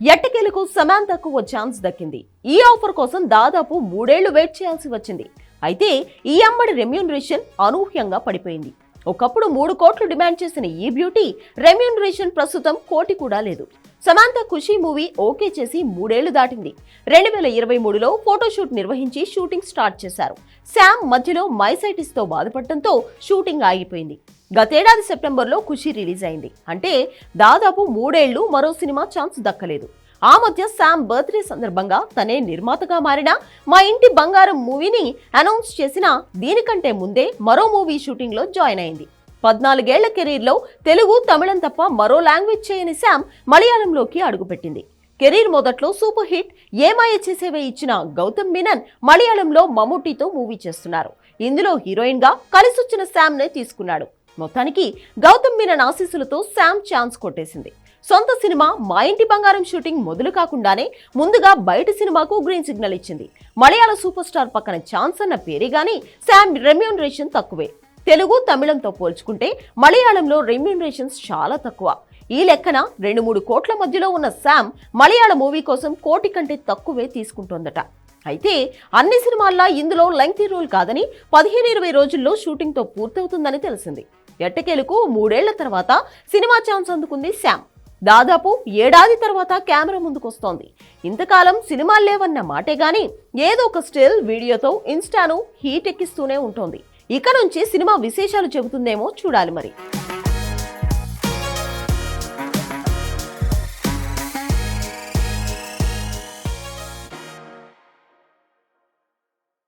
ఎట్టకేలకు సమాంతకు ఓ ఛాన్స్ దక్కింది. ఈ ఆఫర్ కోసం దాదాపు 3 ఏళ్లు వెయిట్ చేయాల్సి వచ్చింది. అయితే ఈ అమ్మడి రెమ్యూనరేషన్ అనూహ్యంగా పడిపోయింది. ఒకప్పుడు 3 కోట్లు డిమాండ్ చేసిన ఈ బ్యూటీ రెమ్యూనరేషన్ ప్రస్తుతం 1 కోటి కూడా లేదు. సమాంత ఖుషీ మూవీ ఓకే చేసి 3 ఏళ్లు దాటింది. 2023లో ఫోటోషూట్ నిర్వహించి షూటింగ్ స్టార్ట్ చేశారు. శామ్ మధ్యలో మైసైటిస్ తో బాధపడటంతో షూటింగ్ ఆగిపోయింది. గతేడాది సెప్టెంబర్లో ఖుషీ రిలీజ్ అయింది. అంటే దాదాపు 3 ఏళ్లు మరో సినిమా ఛాన్స్ దక్కలేదు. ఆ మధ్య శామ్ బర్త్డే సందర్భంగా తనే నిర్మాతగా మారిన మా ఇంటి బంగారం మూవీని అనౌన్స్ చేసిన దీనికంటే ముందే మరో మూవీ షూటింగ్ లో జాయిన్ అయింది. 14 ఏళ్ల కెరీర్ లో తెలుగు, తమిళం తప్ప మరో లాంగ్వేజ్ చేయని శామ్ మలయాళంలోకి అడుగుపెట్టింది. కెరీర్ మొదట్లో సూపర్ హిట్ ఏమాయ చేసేవే ఇచ్చిన గౌతమ్ మీనన్ మలయాళంలో మమ్ముట్టితో మూవీ చేస్తున్నారు. ఇందులో హీరోయిన్ గా కలిసొచ్చిన శామ్ నే తీసుకున్నాడు. మొత్తానికి గౌతమ్ మీనన్ ఆశీస్సులతో శామ్ ఛాన్స్ కొట్టేసింది. సొంత సినిమా మా ఇంటి బంగారం షూటింగ్ మొదలు కాకుండానే ముందుగా బయట సినిమాకు గ్రీన్ సిగ్నల్ ఇచ్చింది. మలయాళ సూపర్ స్టార్ పక్కన ఛాన్స్ అన్న పేరే గానీ శామ్ రెమ్యూనరేషన్ తక్కువే. తెలుగు, తమిళంతో పోల్చుకుంటే మలయాళంలో రెమ్యూనరేషన్స్ చాలా తక్కువ. ఈ లెక్కన 2-3 కోట్ల మధ్యలో ఉన్న శామ్ మలయాళ మూవీ కోసం 1 కోటి కంటే తక్కువే తీసుకుంటోందట. అయితే అన్ని సినిమాల్లా ఇందులో లెంగ్తీ రోల్ కాదని 15-20 రోజుల్లో షూటింగ్తో పూర్తవుతుందని తెలిసింది. ఎట్టకేలకు 3 ఏళ్ల తర్వాత సినిమా ఛాన్స్ అందుకుంది శామ్. దాదాపు 1 ఏడాది తర్వాత కెమెరా ముందుకొస్తోంది. ఇంతకాలం సినిమాలు లేవన్న మాటే గాని ఏదో ఒక స్టిల్ వీడియోతో ఇన్స్టాను హీట్ ఎక్కిస్తూనే ఉంటోంది. ఇక నుంచి సినిమా విశేషాలు చెబుతుందేమో చూడాలి మరి.